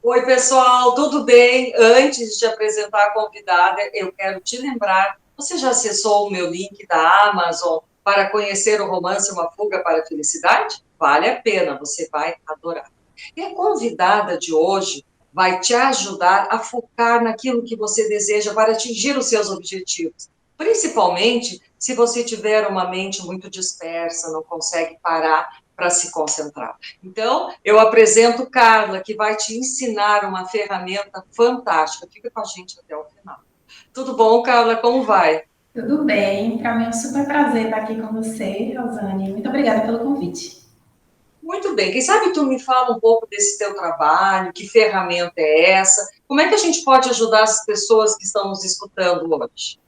Oi, pessoal, tudo bem? Antes de apresentar a convidada, eu quero te lembrar, você já acessou o meu link da Amazon para conhecer o romance Uma Fuga para a Felicidade? Vale a pena, você vai adorar. E a convidada de hoje vai te ajudar a focar naquilo que você deseja para atingir os seus objetivos. Principalmente se você tiver uma mente muito dispersa, não consegue parar para se concentrar. Então, eu apresento Carla, que vai te ensinar uma ferramenta fantástica. Fica com a gente até o final. Tudo bom, Carla? Como vai? Tudo bem, para mim é um super prazer estar aqui com você, Rosane. Muito obrigada pelo convite. Muito bem. Quem sabe tu me fala um pouco desse teu trabalho, que ferramenta é essa? Como é que a gente pode ajudar as pessoas que estão nos escutando hoje?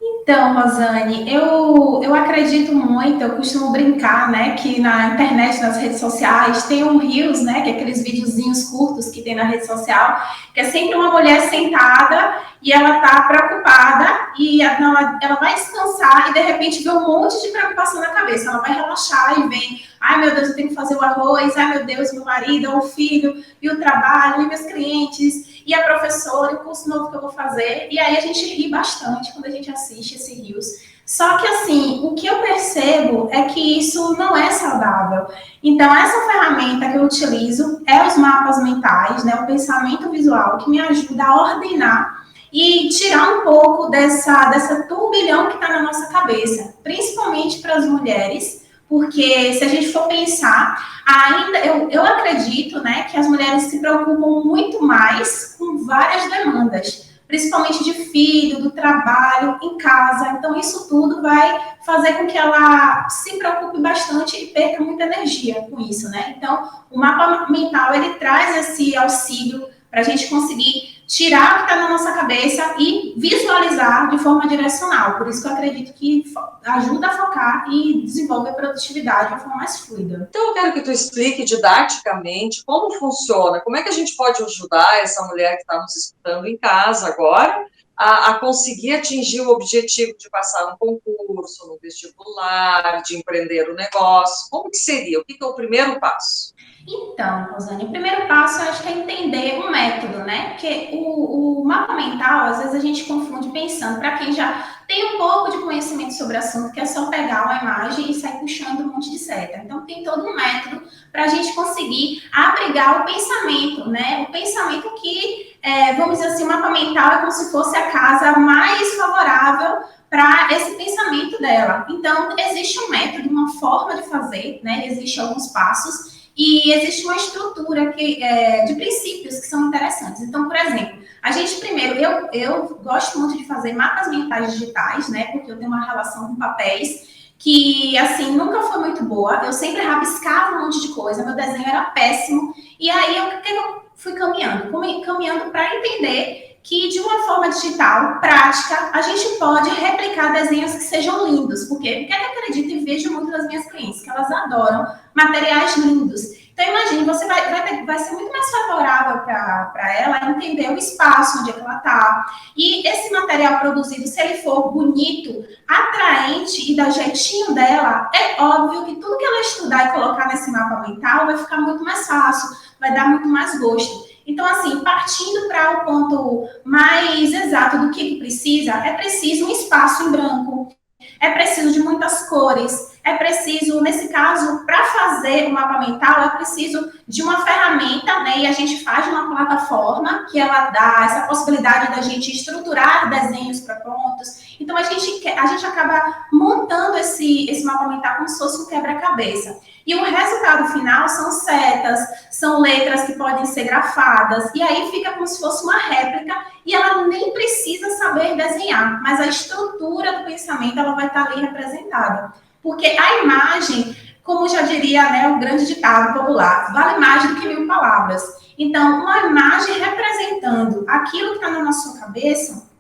Então, Rosane, eu acredito muito, eu costumo brincar, né, que na internet, nas redes sociais, tem um Reels, né, que é aqueles videozinhos curtos que tem na rede social, que é sempre uma mulher sentada e ela tá preocupada e ela vai descansar e de repente vê um monte de preocupação na cabeça. Ela vai relaxar e vem, ai meu Deus, eu tenho que fazer o arroz, ai meu Deus, meu marido, o filho, e o trabalho, e meus clientes, e a professora, e o curso novo que eu vou fazer. E aí a gente ri bastante quando a gente assiste esse Reels. Só que, assim, o que eu percebo é que isso não é saudável. Então, essa ferramenta que eu utilizo é os mapas mentais, né, o pensamento visual, que me ajuda a ordenar e tirar um pouco dessa turbilhão que está na nossa cabeça, principalmente para as mulheres, porque se a gente for pensar, ainda eu acredito, né, que as mulheres se preocupam muito mais com várias demandas, principalmente de filho, do trabalho, em casa. Então, isso tudo vai fazer com que ela se preocupe bastante e perca muita energia com isso, né? Então, o mapa mental, ele traz esse auxílio para a gente conseguir tirar o que está na nossa cabeça e visualizar de forma direcional. Por isso que eu acredito que ajuda a focar e desenvolve a produtividade de uma forma mais fluida. Então, eu quero que tu explique didaticamente como funciona, como é que a gente pode ajudar essa mulher que está nos escutando em casa agora a conseguir atingir o objetivo de passar no concurso, no vestibular, de empreender o negócio. Como que seria? O que é o primeiro passo? Então, Rosane, o primeiro passo eu acho que é entender o método, né? Porque o mapa mental, às vezes a gente confunde pensando, para quem já tem um pouco de conhecimento sobre o assunto, que é só pegar uma imagem e sair puxando um monte de seta. Então, tem todo um método para a gente conseguir abrigar o pensamento, né? O pensamento que, vamos dizer assim, o mapa mental é como se fosse a casa mais favorável para esse pensamento dela. Então, existe um método, uma forma de fazer, né? Existem alguns passos e existe uma estrutura de princípios que são interessantes. Então, por exemplo, a gente primeiro, eu gosto muito de fazer mapas mentais digitais, né? Porque eu tenho uma relação com papéis que, assim, nunca foi muito boa. Eu sempre rabiscava um monte de coisa, meu desenho era péssimo. E aí, eu fui caminhando? Caminhando para entender que, de uma forma digital, prática, a gente pode replicar desenhos que sejam lindos. Porque o que eu acredito e vejo muito das minhas clientes, que elas adoram materiais lindos. Então, imagine, você vai ser muito mais favorável para ela entender o espaço onde é que ela está. E esse material produzido, se ele for bonito, atraente e da jeitinho dela, é óbvio que tudo que ela estudar e colocar nesse mapa mental vai ficar muito mais fácil, vai dar muito mais gosto. Então, assim, partindo para o ponto mais exato do que precisa, é preciso um espaço em branco, é preciso de muitas cores, é preciso, nesse caso, para fazer o mapa mental, é preciso de uma ferramenta, né? E a gente faz uma plataforma que ela dá essa possibilidade da gente estruturar desenhos para pontos. Então, a gente acaba montando esse mapa mental como se fosse um quebra-cabeça. E o resultado final são setas, são letras que podem ser grafadas, e aí fica como se fosse uma réplica, e ela nem precisa saber desenhar, mas a estrutura do pensamento ela vai estar ali representada. Porque a imagem, como já diria, né, o grande ditado popular, vale mais do que mil palavras. Então, uma imagem representando aquilo que está na sua cabeça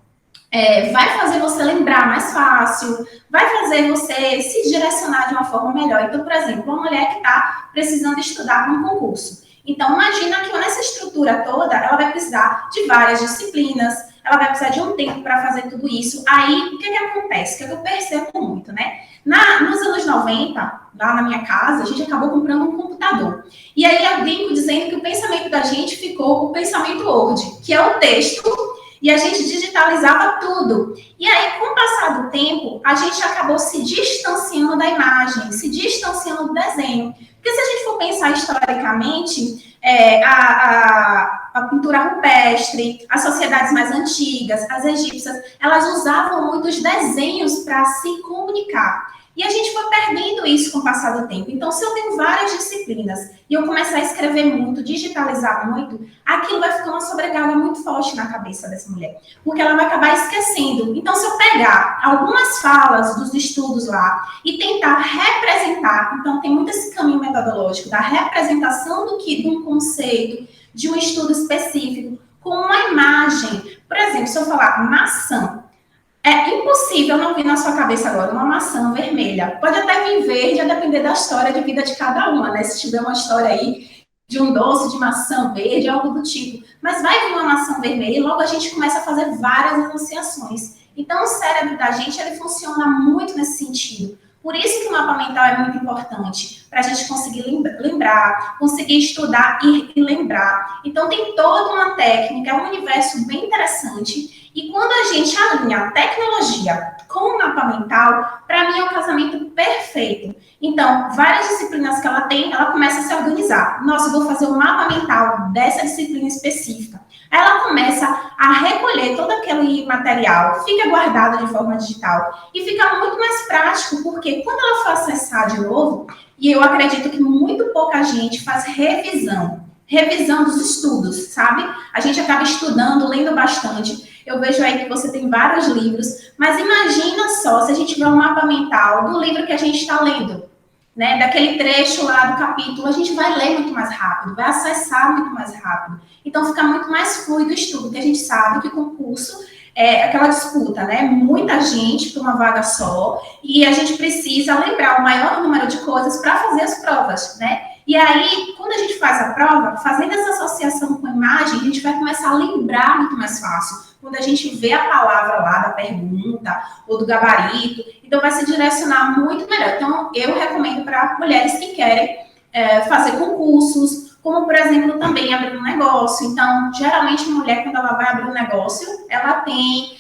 vai fazer você lembrar mais fácil, vai fazer você se direcionar de uma forma melhor. Então, por exemplo, uma mulher que está precisando estudar para um concurso. Então, imagina que nessa estrutura toda, ela vai precisar de várias disciplinas, ela vai precisar de um tempo para fazer tudo isso. Aí, o que acontece? O que eu percebo muito, né? Nos anos 90, lá na minha casa, a gente acabou comprando um computador. E aí eu brinco dizendo que o pensamento da gente ficou o pensamento Word, que é o texto, e a gente digitalizava tudo. E aí, com o passar do tempo, a gente acabou se distanciando da imagem, se distanciando do desenho. Porque se a gente for pensar historicamente, a pintura rupestre, as sociedades mais antigas, as egípcias, elas usavam muitos desenhos para se comunicar. E a gente foi perdendo isso com o passar do tempo. Então, se eu tenho várias disciplinas e eu começar a escrever muito, digitalizar muito, aquilo vai ficar uma sobrecarga muito forte na cabeça dessa mulher, porque ela vai acabar esquecendo. Então, se eu pegar algumas falas dos estudos lá e tentar representar, então tem muito esse caminho metodológico da representação de um conceito, de um estudo específico, com uma imagem. Por exemplo, se eu falar maçã, é impossível não vir na sua cabeça agora uma maçã vermelha. Pode até vir verde, a depender da história de vida de cada uma, né? Se tiver uma história aí de um doce de maçã verde, algo do tipo. Mas vai vir uma maçã vermelha e logo a gente começa a fazer várias associações. Então, o cérebro da gente, ele funciona muito nesse sentido. Por isso que o mapa mental é muito importante, para a gente conseguir lembrar, conseguir estudar e lembrar. Então, tem toda uma técnica, é um universo bem interessante. E quando a gente alinha a tecnologia com o mapa mental, para mim é um casamento perfeito. Então, várias disciplinas que ela tem, ela começa a se organizar. Nossa, eu vou fazer o mapa mental dessa disciplina específica. Ela começa a recolher todo aquele material, fica guardado de forma digital e fica muito mais prático, porque quando ela for acessar de novo, e eu acredito que muito pouca gente faz revisão dos estudos, sabe? A gente acaba estudando, lendo bastante. Eu vejo aí que você tem vários livros, mas imagina só se a gente tiver um mapa mental do livro que a gente está lendo, né? Daquele trecho lá do capítulo, a gente vai ler muito mais rápido, vai acessar muito mais rápido. Então, fica muito mais fluido o estudo, porque a gente sabe que o concurso é aquela disputa, né? Muita gente para uma vaga só, e a gente precisa lembrar o maior número de coisas para fazer as provas, né? E aí, quando a gente faz a prova, fazendo essa associação com a imagem, a gente vai começar a lembrar muito mais fácil. Quando a gente vê a palavra lá da pergunta ou do gabarito, então vai se direcionar muito melhor. Então, eu recomendo para mulheres que querem fazer concursos, como, por exemplo, também abrir um negócio. Então, geralmente, a mulher, quando ela vai abrir um negócio, ela tem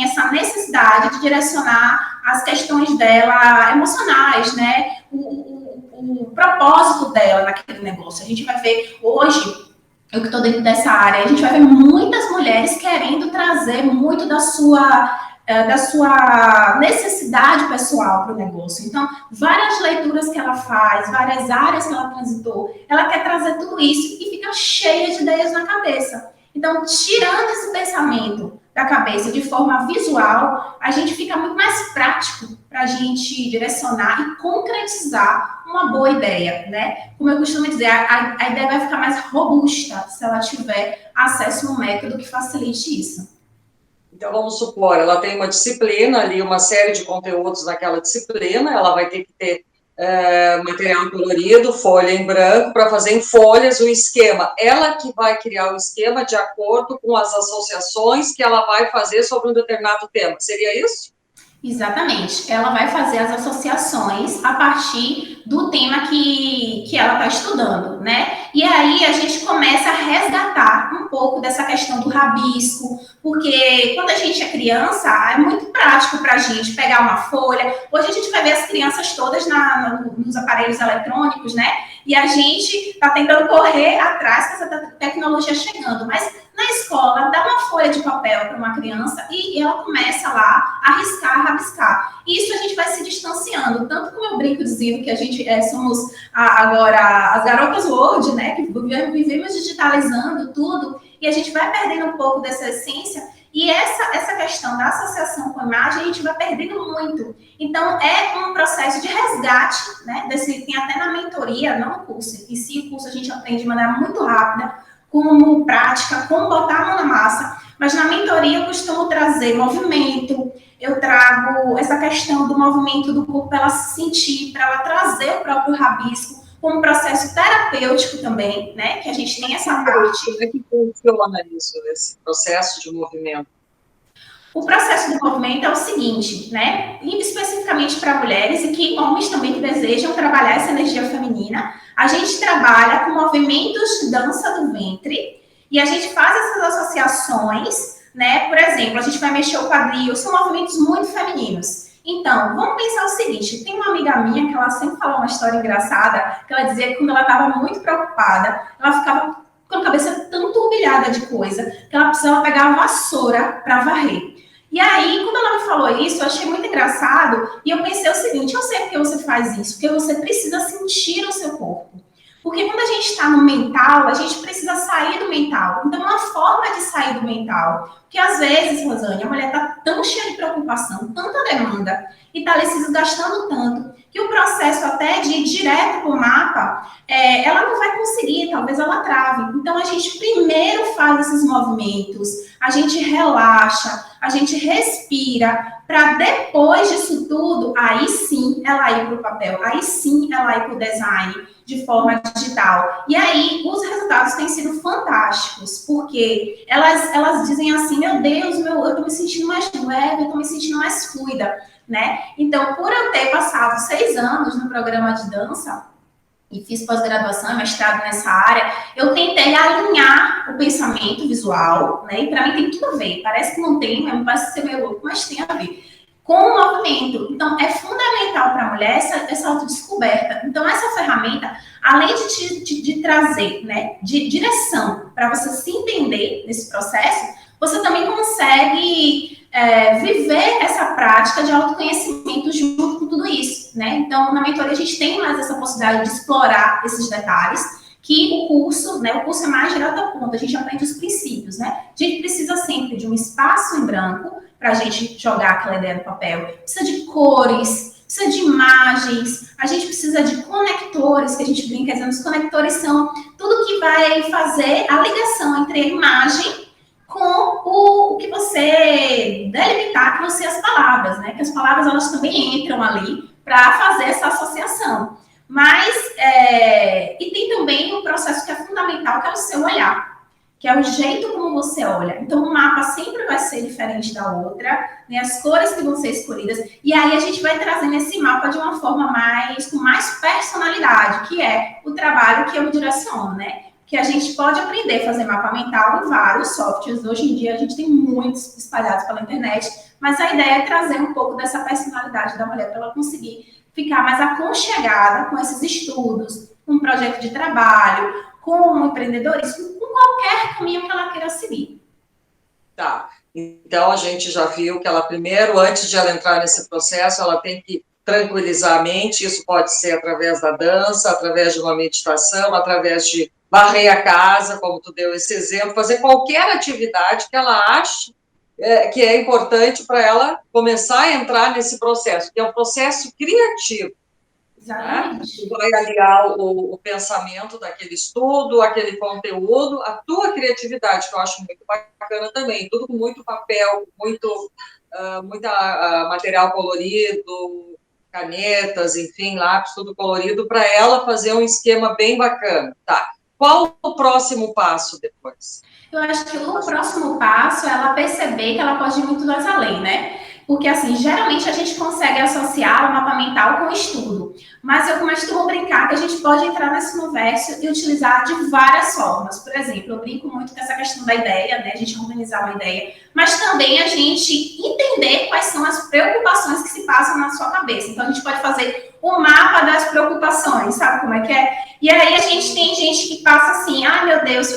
essa necessidade de direcionar as questões dela emocionais, né? O propósito dela naquele negócio. A gente vai ver hoje, eu que estou dentro dessa área, a gente vai ver muitas mulheres querendo trazer muito da sua necessidade pessoal para o negócio. Então, várias leituras que ela faz, várias áreas que ela transitou, ela quer trazer tudo isso e fica cheia de ideias na cabeça. Então, tirando esse pensamento da cabeça de forma visual, a gente fica muito mais prático para a gente direcionar e concretizar uma boa ideia, né? Como eu costumo dizer, a ideia vai ficar mais robusta se ela tiver acesso a um método que facilite isso. Então, vamos supor, ela tem uma disciplina ali, uma série de conteúdos naquela disciplina, ela vai ter que ter material colorido, folha em branco, para fazer em folhas o esquema. Ela que vai criar o esquema de acordo com as associações que ela vai fazer sobre um determinado tema. Seria isso? Exatamente. Ela vai fazer as associações a partir do tema que ela está estudando, né? E aí a gente começa a resgatar um pouco dessa questão do rabisco, porque quando a gente é criança, é muito prático para a gente pegar uma folha. Hoje a gente vai ver as crianças todas nos aparelhos eletrônicos, né? E a gente está tentando correr atrás com essa tecnologia chegando, mas na escola, dá uma folha de papel para uma criança e ela começa lá a riscar, a rabiscar. Isso a gente vai se distanciando, tanto como eu brinco dizendo que a gente somos agora as garotas Word, né, que vivemos digitalizando tudo, e a gente vai perdendo um pouco dessa essência, e essa questão da associação com a imagem, a gente vai perdendo muito. Então, é um processo de resgate, né, tem até na mentoria, não no curso, em si o curso a gente aprende de maneira muito rápida, como prática, como botar a mão na massa, mas na mentoria eu costumo trazer movimento, eu trago essa questão do movimento do corpo para ela se sentir, para ela trazer o próprio rabisco, como processo terapêutico também, né? Que a gente tem essa parte. Como é que funciona isso, esse processo de movimento? O processo do movimento é o seguinte, né? Indo especificamente para mulheres e que homens também que desejam trabalhar essa energia feminina, a gente trabalha com movimentos de dança do ventre e a gente faz essas associações, né? Por exemplo, a gente vai mexer o quadril, são movimentos muito femininos. Então, vamos pensar o seguinte, tem uma amiga minha que ela sempre fala uma história engraçada, que ela dizia que quando ela estava muito preocupada, ela ficava com a cabeça tão turbilhada de coisa, que ela precisava pegar a vassoura para varrer. E aí, quando ela me falou isso, eu achei muito engraçado e eu pensei o seguinte, eu sei porque você faz isso, porque você precisa sentir o seu corpo. Porque quando a gente está no mental, a gente precisa sair do mental. Então, uma forma de sair do mental, porque às vezes, Rosane, a mulher está tão cheia de preocupação, tanta demanda, e está ali se desgastando tanto, que o processo até de ir direto para o mapa, ela não vai conseguir, talvez ela trave. Então, a gente primeiro faz esses movimentos, a gente relaxa, a gente respira, para depois disso tudo, aí sim ela ir para o papel, aí sim ela ir para o design de forma digital. E aí os resultados têm sido fantásticos, porque elas dizem assim, meu Deus, eu estou me sentindo mais leve, eu estou me sentindo mais fluida, né? Então, por eu ter passado 6 anos no programa de dança, e fiz pós-graduação, mestrado nessa área, eu tentei alinhar o pensamento visual, né? E para mim tem tudo a ver. Parece que não tem, parece ser meio louco, mas tem a ver com o movimento. Então, é fundamental para a mulher essa autodescoberta. Então, essa ferramenta, além de trazer, né, de direção para você se entender nesse processo, você também consegue viver essa prática de autoconhecimento junto com tudo isso, né? Então, na mentoria, a gente tem mais essa possibilidade de explorar esses detalhes, que o curso, né? O curso é mais direto ao ponto, a gente aprende os princípios, né? A gente precisa sempre de um espaço em branco para a gente jogar aquela ideia no papel. Precisa de cores, precisa de imagens, a gente precisa de conectores, que a gente brinca dizendo, os conectores são tudo que vai fazer a ligação entre a imagem com o que você delimitar, que vão ser as palavras, né? Que as palavras, elas também entram ali para fazer essa associação. Mas, e tem também um processo que é fundamental, que é o seu olhar, que é o jeito como você olha. Então, o mapa sempre vai ser diferente da outra, né? As cores que vão ser escolhidas, e aí a gente vai trazendo esse mapa de uma forma com mais personalidade, que é o trabalho que eu direciono, né? Que a gente pode aprender a fazer mapa mental em vários softwares. Hoje em dia, a gente tem muitos espalhados pela internet, mas a ideia é trazer um pouco dessa personalidade da mulher para ela conseguir ficar mais aconchegada com esses estudos, com um projeto de trabalho, com um empreendedorismo, com qualquer caminho que ela queira seguir. Tá. Então, a gente já viu que ela primeiro, antes de ela entrar nesse processo, ela tem que tranquilizar a mente. Isso pode ser através da dança, através de uma meditação, através de varrer a casa, como tu deu esse exemplo, fazer qualquer atividade que ela ache que é importante para ela começar a entrar nesse processo, que é um processo criativo. Exatamente. Né? Vai aliar o pensamento daquele estudo, aquele conteúdo, a tua criatividade, que eu acho muito bacana também, tudo com muito papel, muita material colorido, canetas, enfim, lápis, tudo colorido, para ela fazer um esquema bem bacana. Tá. Qual o próximo passo depois? Eu acho que o próximo passo é ela perceber que ela pode ir muito mais além, né? Porque, assim, geralmente a gente consegue associar o mapa mental com o estudo. Mas eu costumo brincar que a gente pode entrar nesse universo e utilizar de várias formas. Por exemplo, eu brinco muito com essa questão da ideia, né? A gente organizar uma ideia. Mas também a gente entender quais são as preocupações que se passam na sua cabeça. Então, a gente pode fazer o mapa das preocupações, sabe como é que é? E aí a gente tem gente que passa assim, ai meu Deus,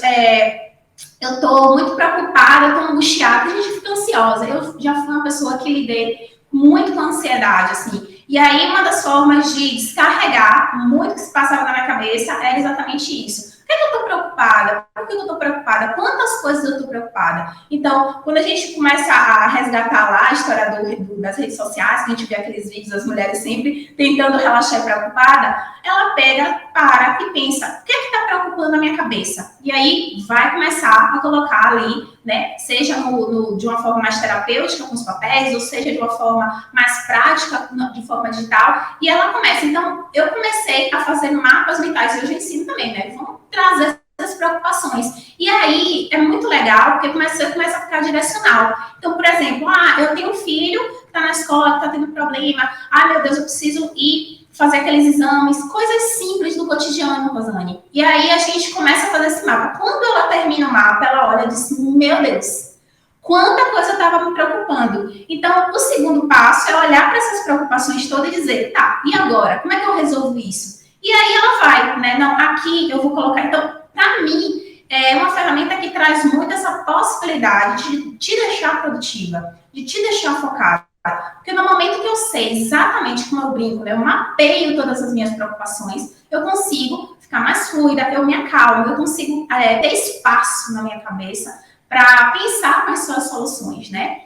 eu estou muito preocupada, estou angustiada, a gente fica ansiosa. Eu já fui uma pessoa que lidei muito com ansiedade, assim. E aí, uma das formas de descarregar muito que se passava na minha cabeça era exatamente isso. Por que eu estou preocupada? Por que eu estou preocupada? Quantas coisas eu estou preocupada? Então, quando a gente começa a resgatar lá a história das redes sociais, que a gente vê aqueles vídeos das mulheres sempre tentando relaxar e preocupada, ela pega, para e pensa, o que está preocupando a minha cabeça? E aí vai começar a colocar ali, né, seja de uma forma mais terapêutica, com os papéis, ou seja de uma forma mais prática, de forma digital, e ela começa. Então, eu comecei a fazer mapas mentais, e hoje eu ensino também, né? Vamos trazer as preocupações. E aí é muito legal, porque começa a ficar direcional. Então, por exemplo, eu tenho um filho que está na escola, que está tendo problema, meu Deus, eu preciso ir fazer aqueles exames, coisas simples do cotidiano, Rosane. E aí a gente começa a fazer esse mapa. Quando ela termina o mapa, ela olha e diz, meu Deus, quanta coisa estava me preocupando. Então, o segundo passo é olhar para essas preocupações todas e dizer, tá, e agora? Como é que eu resolvo isso? E aí ela vai, né? Não, aqui eu vou colocar. Então, para mim, é uma ferramenta que traz muito essa possibilidade de te deixar produtiva, de te deixar focada. Porque no momento que eu sei exatamente como eu brinco, né, eu mapeio todas as minhas preocupações, eu consigo ficar mais fluida, eu me acalmo, eu consigo ter espaço na minha cabeça para pensar quais são as soluções, né?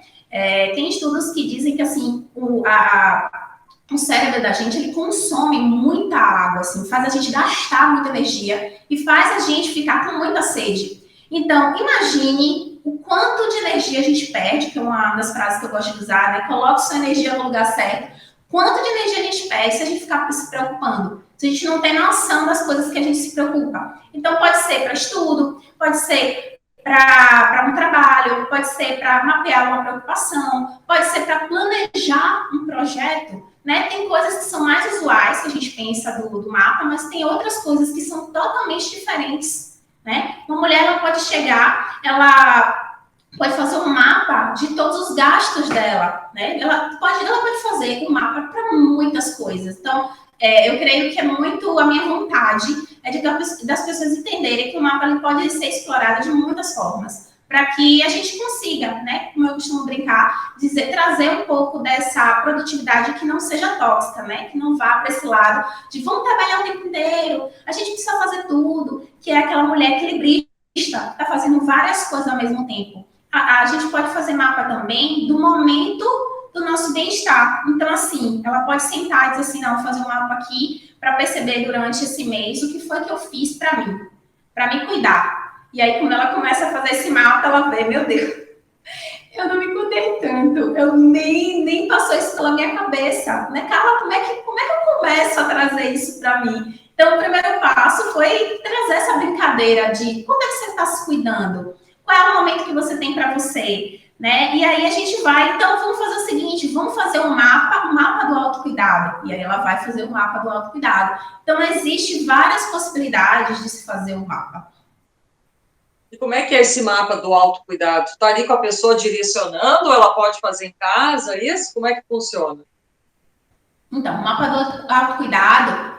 Tem estudos que dizem que, assim, o cérebro da gente, ele consome muita água, assim, faz a gente gastar muita energia e faz a gente ficar com muita sede. Então, imagine o quanto de energia a gente perde, que é uma das frases que eu gosto de usar, né? Coloque sua energia no lugar certo. Quanto de energia a gente perde se a gente ficar se preocupando? Se a gente não tem noção das coisas que a gente se preocupa. Então, pode ser para estudo, pode ser para um trabalho, pode ser para mapear uma preocupação, pode ser para planejar um projeto, né? Tem coisas que são mais usuais que a gente pensa do mapa, mas tem outras coisas que são totalmente diferentes, né? Uma mulher, ela pode chegar, ela pode fazer um mapa de todos os gastos dela, né? Ela pode fazer um mapa para muitas coisas. Então, eu creio que é muito a minha vontade das pessoas entenderem que o mapa ele pode ser explorado de muitas formas, para que a gente consiga, né, como eu costumo brincar, trazer um pouco dessa produtividade que não seja tóxica, né, que não vá para esse lado de vamos trabalhar o tempo inteiro, a gente precisa fazer tudo, que é aquela mulher equilibrista, que está fazendo várias coisas ao mesmo tempo. A gente pode fazer mapa também do momento do nosso bem-estar. Então, assim, ela pode sentar e dizer assim, não, vou fazer um mapa aqui para perceber durante esse mês o que foi que eu fiz para me cuidar. E aí, quando ela começa a fazer esse mapa, ela vê, meu Deus, eu não me cuidei tanto, eu nem passou isso pela minha cabeça, né, Carla, como é que eu começo a trazer isso para mim? Então, o primeiro passo foi trazer essa brincadeira de quando é que você está se cuidando? Qual é o momento que você tem para você? Né? E aí a gente vai, então vamos fazer o seguinte, vamos fazer um mapa do autocuidado. E aí ela vai fazer o mapa do autocuidado. Então, existem várias possibilidades de se fazer um mapa. E como é que é esse mapa do autocuidado? Está ali com a pessoa direcionando, ela pode fazer em casa, isso? Como é que funciona? Então, o mapa do autocuidado,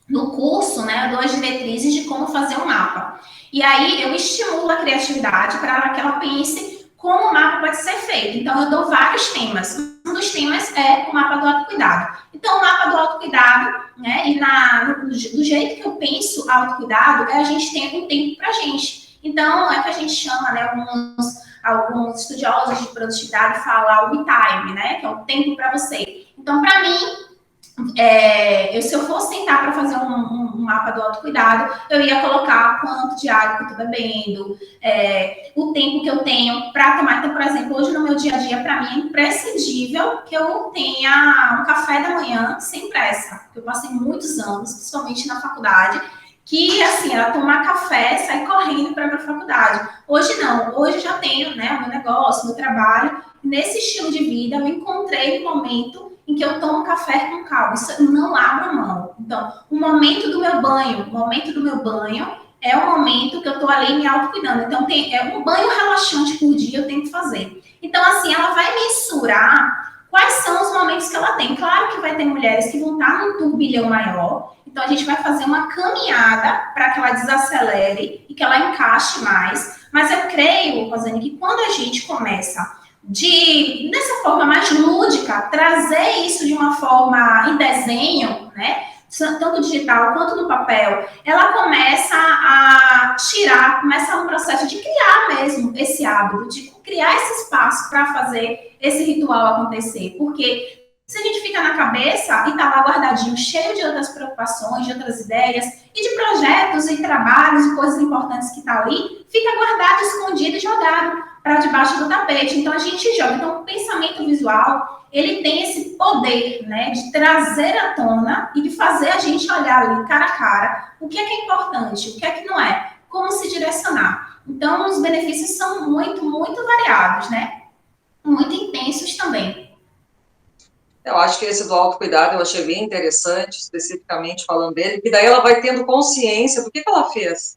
no curso, né, eu dou as diretrizes de como fazer um mapa. E aí eu estimulo a criatividade para que ela pense como o mapa pode ser feito. Então, eu dou vários temas. Um dos temas é o mapa do autocuidado. Então, o mapa do autocuidado, né, e do jeito que eu penso autocuidado, a gente tem um tempo para a gente. Então, é que a gente chama, né, alguns estudiosos de produtividade falam o me time, né, que é o tempo para você. Então, para mim, se eu fosse sentar para fazer um mapa do autocuidado, eu ia colocar quanto de água que eu estou bebendo, o tempo que eu tenho para tomar. Então, por exemplo, hoje no meu dia a dia, para mim, é imprescindível que eu tenha um café da manhã sem pressa. Eu passei muitos anos, principalmente na faculdade, que, assim, era tomar café, sair correndo para a faculdade. Hoje não, hoje já tenho, né, o meu negócio, o meu trabalho. Nesse estilo de vida, eu encontrei um momento em que eu tomo café com calma, isso eu não abro mão. Então, o momento do meu banho é o momento que eu estou ali me autocuidando. Então, um banho relaxante por dia eu tenho que fazer. Então, assim, ela vai mensurar quais são os momentos que ela tem. Claro que vai ter mulheres que vão estar num turbilhão maior, então a gente vai fazer uma caminhada para que ela desacelere e que ela encaixe mais. Mas eu creio, Rosane, que quando a gente começa dessa forma mais lúdica, trazer isso de uma forma em desenho, né? tanto digital quanto no papel, ela começa a tirar, começa um processo de criar mesmo esse hábito, de criar esse espaço para fazer esse ritual acontecer. Porque se a gente fica na cabeça e está lá guardadinho, cheio de outras preocupações, de outras ideias, e de projetos e trabalhos e coisas importantes que está ali, fica guardado, escondido e jogado para debaixo do tapete. Então, a gente joga. Então, o pensamento visual, ele tem esse poder, né, de trazer à tona e de fazer a gente olhar ali, cara a cara, o que é importante, o que é que não é, como se direcionar. Então, os benefícios são muito, muito variados, né? Muito intensos também. Eu acho que esse do autocuidado eu achei bem interessante, especificamente falando dele, que daí ela vai tendo consciência do que ela fez,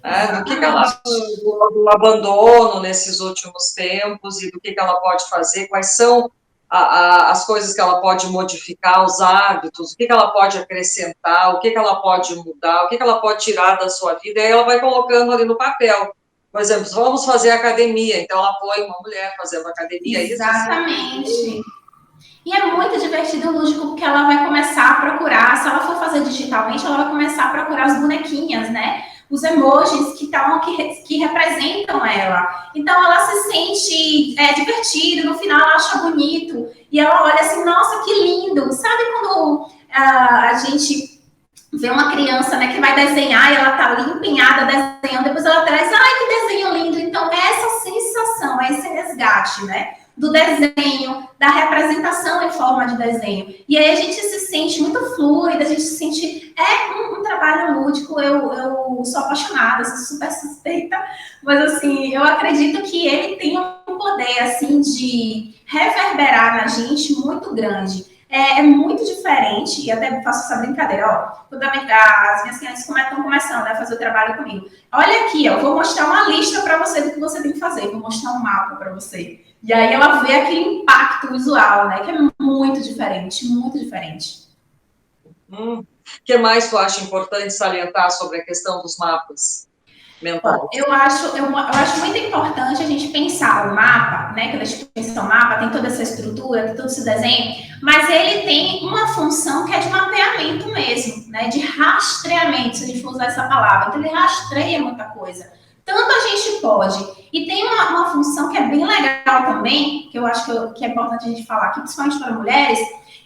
né? Do que ela do abandono nesses últimos tempos e do que ela pode fazer, quais são as coisas que ela pode modificar, os hábitos, o que ela pode acrescentar, o que ela pode mudar, o que ela pode tirar da sua vida, e aí ela vai colocando ali no papel. Por exemplo, vamos fazer academia, então ela põe uma mulher fazendo academia. Exatamente. Isso. E é muito divertido e lúdico, porque ela vai começar a procurar, se ela for fazer digitalmente, ela vai começar a procurar as bonequinhas, né? Os emojis que representam ela. Então, ela se sente divertida, no final ela acha bonito, e ela olha assim, nossa, que lindo! Sabe quando a gente vê uma criança, né, que vai desenhar e ela tá ali empenhada desenhando, depois ela traz, ai, que desenho lindo! Então, é essa sensação, é esse resgate, né? Do desenho, da representação em forma de desenho. E aí a gente se sente muito fluida, a gente se sente... É um trabalho lúdico, eu sou apaixonada, sou super suspeita, mas assim, eu acredito que ele tem um poder, assim, de reverberar na gente muito grande. É muito diferente, e até faço essa brincadeira, ó, quando as minhas crianças estão começando a fazer o trabalho comigo. Olha aqui, ó, vou mostrar uma lista para você do que você tem que fazer, vou mostrar um mapa para você. E aí ela vê aquele impacto visual, né? Que é muito diferente, muito diferente. O que mais tu acha importante salientar sobre a questão dos mapas mentais? Eu acho muito importante a gente pensar o mapa, né? Quando a gente pensa o mapa, tem toda essa estrutura, tem todo esse desenho, mas ele tem uma função que é de mapeamento mesmo, né? De rastreamento, se a gente for usar essa palavra. Então ele rastreia muita coisa. Tanto a gente pode. E tem uma função que é bem legal também, que eu acho que é importante a gente falar aqui, principalmente para mulheres,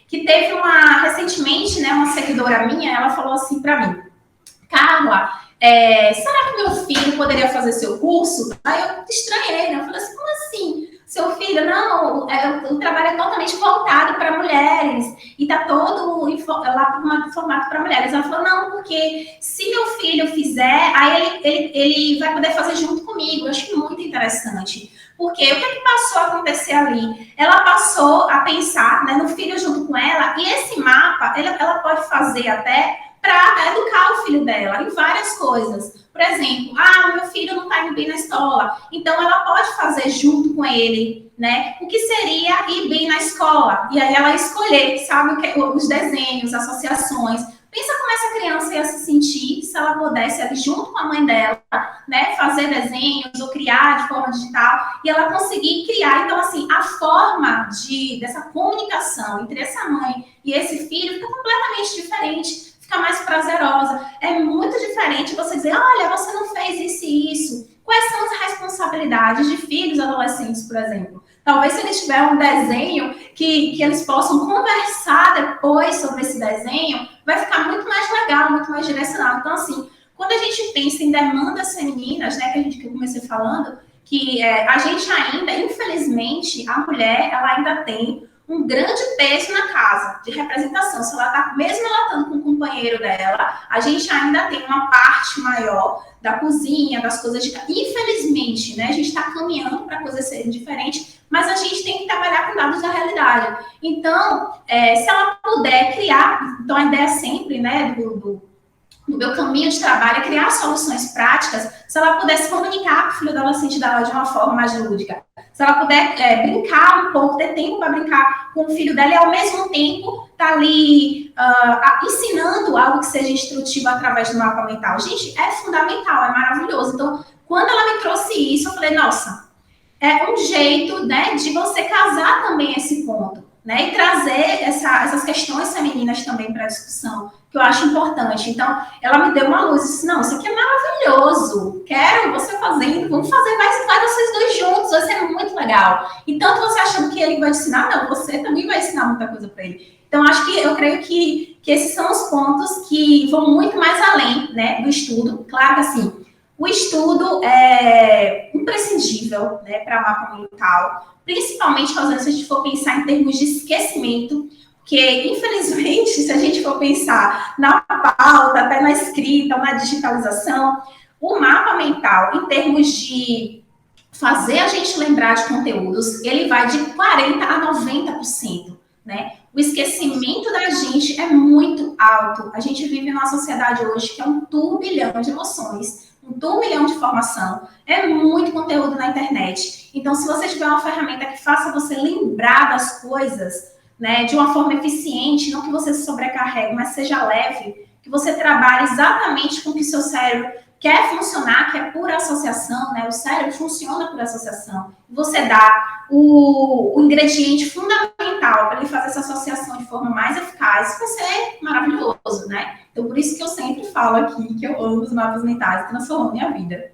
que teve recentemente, né, uma seguidora minha, ela falou assim para mim, Carla, será que meu filho poderia fazer seu curso? Aí eu estranhei, né? Eu falei assim, como assim? Seu filho, não, o trabalho é totalmente voltado para mulheres e está todo lá no formato para mulheres. Ela falou, não, porque se meu filho fizer, aí ele vai poder fazer junto comigo. Eu achei muito interessante. Porque o que passou a acontecer ali? Ela passou a pensar, né, no filho junto com ela, e esse mapa ela pode fazer até para educar o filho dela em várias coisas. Por exemplo, o meu filho não está indo bem na escola, então ela pode fazer junto com ele, né? O que seria ir bem na escola? E aí ela escolher, sabe, os desenhos, associações. Pensa como essa criança ia se sentir se ela pudesse ali junto com a mãe dela, né, fazer desenhos ou criar de forma digital e ela conseguir criar. Então, assim, a forma dessa comunicação entre essa mãe e esse filho fica completamente diferente. Fica mais prazerosa. É muito diferente você dizer, olha, você não fez isso e isso. Quais são as responsabilidades de filhos adolescentes, por exemplo? Talvez se eles tiverem um desenho que eles possam conversar depois sobre esse desenho, vai ficar muito mais legal, muito mais direcionado. Então, assim, quando a gente pensa em demandas femininas, né, que eu comecei falando, que a gente ainda, infelizmente, a mulher, ela ainda tem um grande peso na casa de representação. Se ela tá, mesmo ela estando com o companheiro dela, a gente ainda tem uma parte maior da cozinha, das coisas de casa. Infelizmente, né? A gente está caminhando para coisas serem diferentes, mas a gente tem que trabalhar com dados da realidade. Então, se ela puder criar, então a ideia sempre, né, do meu caminho de trabalho é criar soluções práticas, se ela puder se comunicar com o filho adolescente dela de uma forma mais lúdica, se ela puder brincar um pouco, ter tempo para brincar com o filho dela e ao mesmo tempo tá ali ensinando algo que seja instrutivo através do mapa mental. Gente, é fundamental, é maravilhoso. Então, quando ela me trouxe isso, eu falei, nossa, é um jeito, né, de você casar também esse ponto. né? E trazer essas questões femininas também para a discussão, que eu acho importante. Então, ela me deu uma luz, disse, não, isso aqui é maravilhoso, quero você fazendo, vamos fazer, vai vocês dois juntos, vai ser muito legal. E tanto você achando que ele vai te ensinar, não, você também vai ensinar muita coisa para ele. Então, eu creio que esses são os pontos que vão muito mais além, né, do estudo. Claro que, assim, o estudo é imprescindível, né, para mapa mental, principalmente, Rosana, se a gente for pensar em termos de esquecimento, porque, infelizmente, se a gente for pensar na pauta, até na escrita, ou na digitalização, o mapa mental, em termos de fazer a gente lembrar de conteúdos, ele vai de 40% a 90%, né? O esquecimento da gente é muito alto. A gente vive numa sociedade hoje que é um turbilhão de emoções, um turbilhão de informação, é muito conteúdo na internet. Então, se você tiver uma ferramenta que faça você lembrar das coisas, né, de uma forma eficiente, não que você se sobrecarregue, mas seja leve, que você trabalhe exatamente com o que seu cérebro quer funcionar, que é por associação, né? O cérebro funciona por associação. Você dá o ingrediente fundamental para ele fazer essa associação de forma mais eficaz, vai ser maravilhoso, né? Então, por isso que eu sempre falo aqui que eu amo os mapas mentais, transformam minha vida.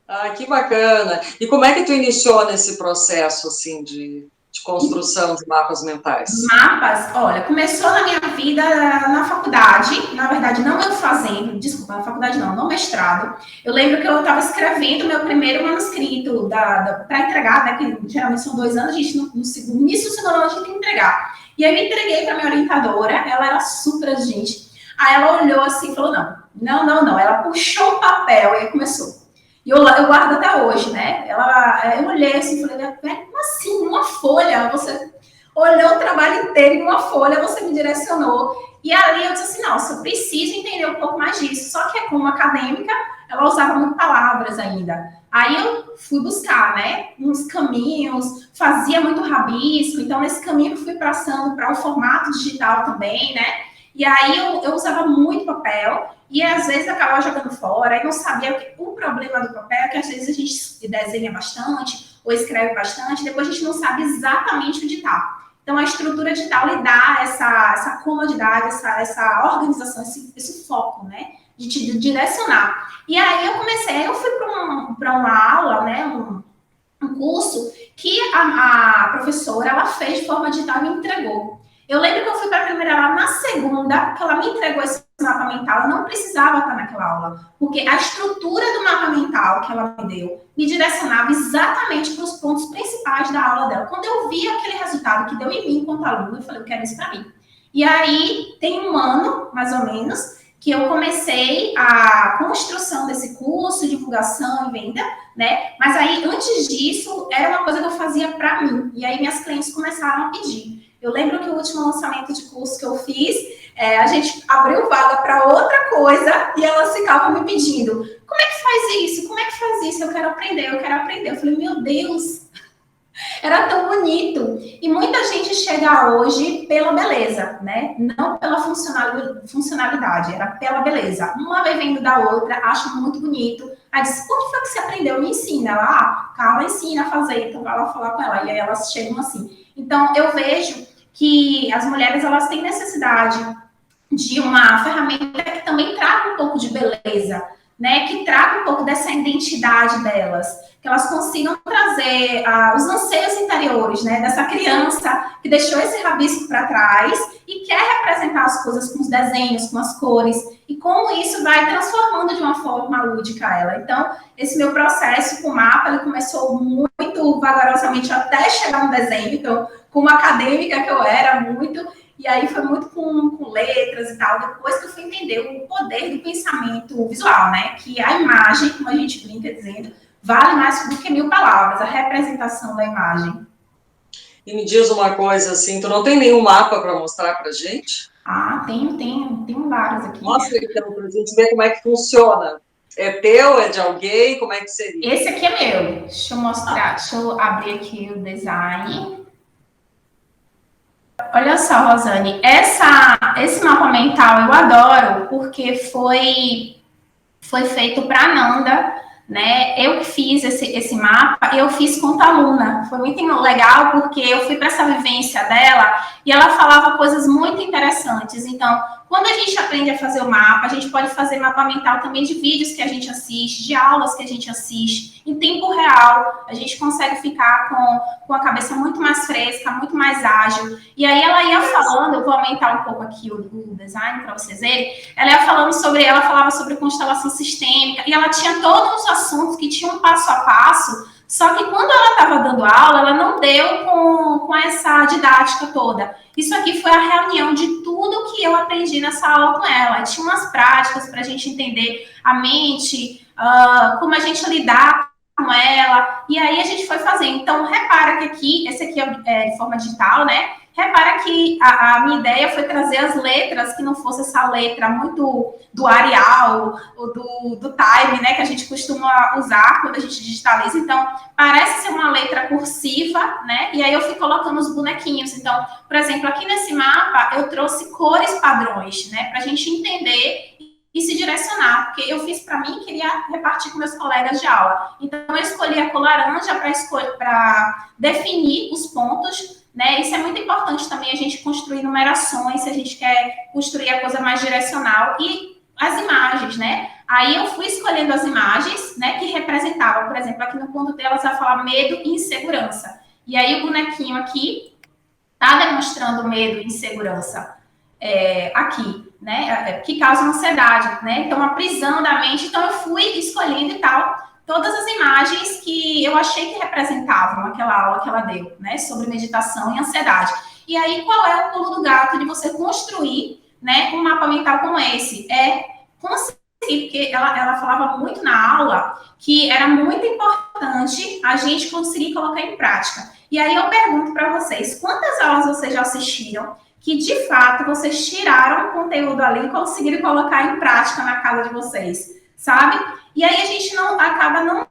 Ah, que bacana! E como é que tu iniciou nesse processo, assim, de construção de mapas mentais? Mapas, olha, começou na minha vida na faculdade, na verdade, não eu fazendo, desculpa, na faculdade não, no mestrado. Eu lembro que eu estava escrevendo meu primeiro manuscrito para entregar, né, que geralmente são 2 anos, a gente no início do segundo ano a gente tem que entregar. E aí eu entreguei para minha orientadora, ela era super gente. Aí ela olhou assim e falou, não. Ela puxou o papel e aí começou. E eu guardo até hoje, né? Eu olhei assim e falei, como assim, uma folha, você olhou o trabalho inteiro em uma folha, você me direcionou. E ali eu disse assim, nossa, eu preciso entender um pouco mais disso. Só que como acadêmica, ela usava muito palavras ainda. Aí eu fui buscar, né, uns caminhos, fazia muito rabisco. Então, nesse caminho, eu fui passando para o formato digital também, né? E aí eu usava muito papel e às vezes acabava jogando fora e não sabia o problema do papel é que às vezes a gente desenha bastante ou escreve bastante, depois a gente não sabe exatamente onde está. Então, a estrutura digital lhe dá essa comodidade, essa organização, esse foco, né? De te direcionar. E aí eu fui para uma aula, né? Um curso que a professora ela fez de forma digital e me entregou. Eu lembro que eu fui para a primeira aula, na segunda, que ela me entregou esse mapa mental, eu não precisava estar naquela aula, porque a estrutura do mapa mental que ela me deu me direcionava exatamente para os pontos principais da aula dela. Quando eu vi aquele resultado que deu em mim enquanto aluna, eu falei, eu quero isso para mim. E aí, tem um ano, mais ou menos, que eu comecei a construção desse curso, divulgação e venda, né? Mas aí, antes disso, era uma coisa que eu fazia para mim. E aí, minhas clientes começaram a pedir. Eu lembro que o último lançamento de curso que eu fiz, a gente abriu vaga para outra coisa e elas ficavam me pedindo, como é que faz isso? Como é que faz isso? Eu quero aprender, eu quero aprender. Eu falei, meu Deus, era tão bonito. E muita gente chega hoje pela beleza, né? Não pela funcionalidade, era pela beleza. Uma vai vendo da outra, acha muito bonito. Aí diz, por que foi que você aprendeu? Me ensina. Ela, Carla ensina a fazer, então vai lá falar com ela. E aí elas chegam assim. Então, eu vejo que as mulheres, elas têm necessidade de uma ferramenta que também traga um pouco de beleza, né? Que traga um pouco dessa identidade delas, que elas consigam trazer os anseios interiores, né? Dessa criança que deixou esse rabisco para trás e quer representar as coisas com os desenhos, com as cores, e como isso vai transformando de uma forma lúdica ela. Então, esse meu processo com o mapa, ele começou muito vagarosamente até chegar no desenho, então, como acadêmica que eu era, muito. E aí foi muito com letras e tal, depois que eu fui entender o poder do pensamento visual, né? Que a imagem, como a gente brinca dizendo, vale mais do que 1000 palavras, a representação da imagem. E me diz uma coisa assim, tu não tem nenhum mapa para mostrar para gente? Ah, tenho vários aqui. Mostra então, para a gente ver como é que funciona. É teu, é de alguém, como é que seria? Esse aqui é meu. Deixa eu mostrar, deixa eu abrir aqui o design. Olha só, Rosane, esse mapa mental eu adoro porque foi feito para Nanda, né? Eu que fiz esse mapa, eu fiz com a aluna. Foi muito legal porque eu fui para essa vivência dela e ela falava coisas muito interessantes. Então, quando a gente aprende a fazer o mapa, a gente pode fazer mapa mental também de vídeos que a gente assiste, de aulas que a gente assiste, em tempo real. A gente consegue ficar com a cabeça muito mais fresca, muito mais ágil. E aí ela ia falando, eu vou aumentar um pouco aqui o design para vocês verem. Ela falava sobre constelação sistêmica e ela tinha todos os assuntos que tinham um passo a passo. Só que quando ela estava dando aula, ela não deu com essa didática toda. Isso aqui foi a reunião de tudo que eu aprendi nessa aula com ela. Tinha umas práticas para a gente entender a mente, como a gente lidar com ela, e aí a gente foi fazer. Então, repara que aqui, esse aqui é de forma digital, né? Repara que a minha ideia foi trazer as letras, que não fosse essa letra muito do Arial, ou do Time, né? Que a gente costuma usar quando a gente digitaliza. Então, parece ser uma letra cursiva, né? E aí eu fui colocando os bonequinhos. Então, por exemplo, aqui nesse mapa, eu trouxe cores padrões, né? Para a gente entender e se direcionar, porque eu fiz para mim e queria repartir com meus colegas de aula. Então, eu escolhi a cor laranja para definir os pontos, né? Isso é muito importante também, a gente construir numerações, se a gente quer construir a coisa mais direcional, e as imagens, né? Aí eu fui escolhendo as imagens, né, que representavam, por exemplo, aqui no ponto delas vai falar medo e insegurança. E aí o bonequinho aqui está demonstrando medo e insegurança aqui, né, que causam ansiedade, né, então a prisão da mente. Então eu fui escolhendo e tal, todas as imagens que eu achei que representavam aquela aula que ela deu, né, sobre meditação e ansiedade. E aí, qual é o pulo do gato de você construir, né, um mapa mental como esse? É conseguir, porque ela falava muito na aula que era muito importante a gente conseguir colocar em prática. E aí eu pergunto para vocês, quantas aulas vocês já assistiram que de fato vocês tiraram o conteúdo ali e conseguiram colocar em prática na casa de vocês, sabe? E aí a gente acaba não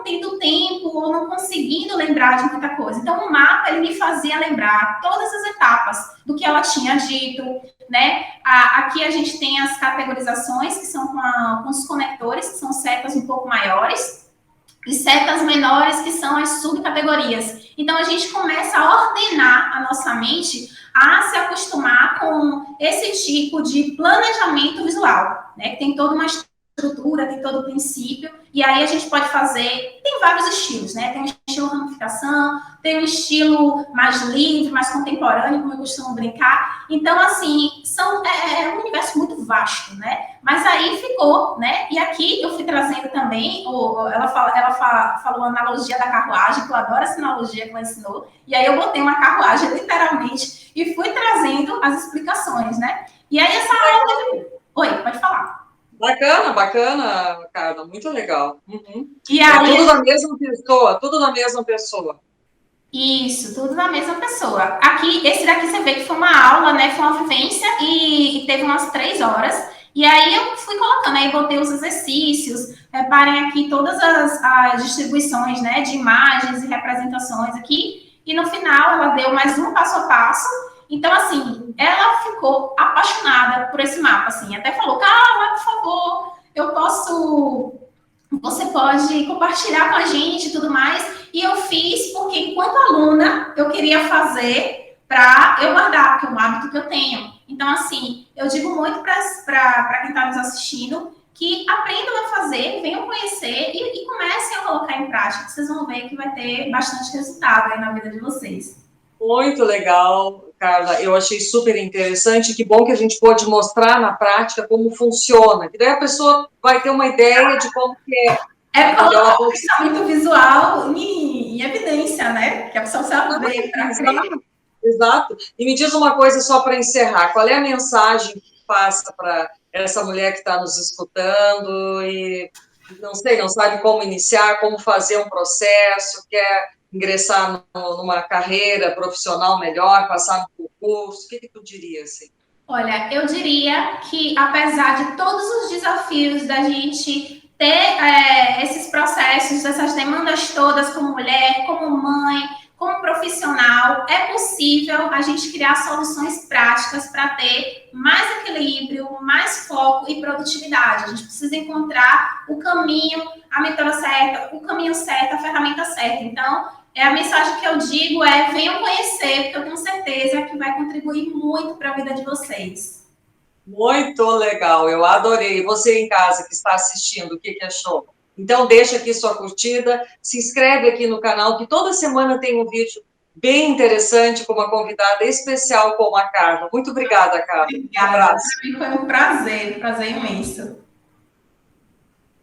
tendo tempo ou não conseguindo lembrar de muita coisa. Então o mapa, ele me fazia lembrar todas as etapas do que ela tinha dito, né? Aqui a gente tem as categorizações, que são com os conectores, que são setas um pouco maiores, e setas menores, que são as subcategorias. Então, a gente começa a ordenar a nossa mente a se acostumar com esse tipo de planejamento visual, né? Que tem toda uma estrutura, tem todo o princípio, e aí a gente pode fazer, tem vários estilos, né? Tem um estilo ramificação, tem um estilo mais livre, mais contemporâneo, como eu costumo brincar. Então, assim, é um universo muito vasto, né? Mas aí ficou, né? E aqui eu fui trazendo também, ela falou a analogia da carruagem, que eu adoro essa analogia que ela ensinou, e aí eu botei uma carruagem, literalmente, e fui trazendo as explicações, né? E aí essa aula... Oi, pode falar. Bacana, Carla, muito legal. Uhum. E aí, tudo da mesma pessoa, tudo da mesma pessoa. Isso, tudo da mesma pessoa. Aqui, esse daqui você vê que foi uma aula, né? Foi uma vivência e teve umas 3 horas. E aí eu fui colocando, aí botei os exercícios, reparem aqui todas as distribuições, né? De imagens e representações aqui. E no final ela deu mais um passo a passo. Então, assim, ela ficou apaixonada por esse mapa, assim. Até falou, Carla, por favor, você pode compartilhar com a gente e tudo mais. E eu fiz porque, enquanto aluna, eu queria fazer para eu guardar, porque é um hábito que eu tenho. Então, assim, eu digo muito para quem está nos assistindo que aprendam a fazer, venham conhecer e comecem a colocar em prática. Vocês vão ver que vai ter bastante resultado aí na vida de vocês. Muito legal, Carla. Eu achei super interessante. Que bom que a gente pôde mostrar na prática como funciona. Que daí a pessoa vai ter uma ideia de como que é. É colocar o pensamento visual em evidência, né? Que a pessoa sabe para crer. Exato. E me diz uma coisa só para encerrar. Qual é a mensagem que passa para essa mulher que está nos escutando e não sei, não sabe como iniciar, como fazer um processo, quer ingressar numa carreira profissional melhor, passar no concurso? O que tu diria, assim? Olha, eu diria que, apesar de todos os desafios da gente ter esses processos, essas demandas todas como mulher, como mãe, como profissional, é possível a gente criar soluções práticas para ter mais equilíbrio, mais foco e produtividade. A gente precisa encontrar o caminho, a mentora certa, o caminho certo, a ferramenta certa. Então, a mensagem que eu digo é: venham conhecer, porque eu tenho certeza que vai contribuir muito para a vida de vocês. Muito legal, eu adorei. Você em casa que está assistindo, o que achou? Então, deixa aqui sua curtida, se inscreve aqui no canal, que toda semana tem um vídeo bem interessante com uma convidada especial como a Carla. Muito obrigada, Carla. Um Obrigada. abraço. Para mim foi um prazer imenso.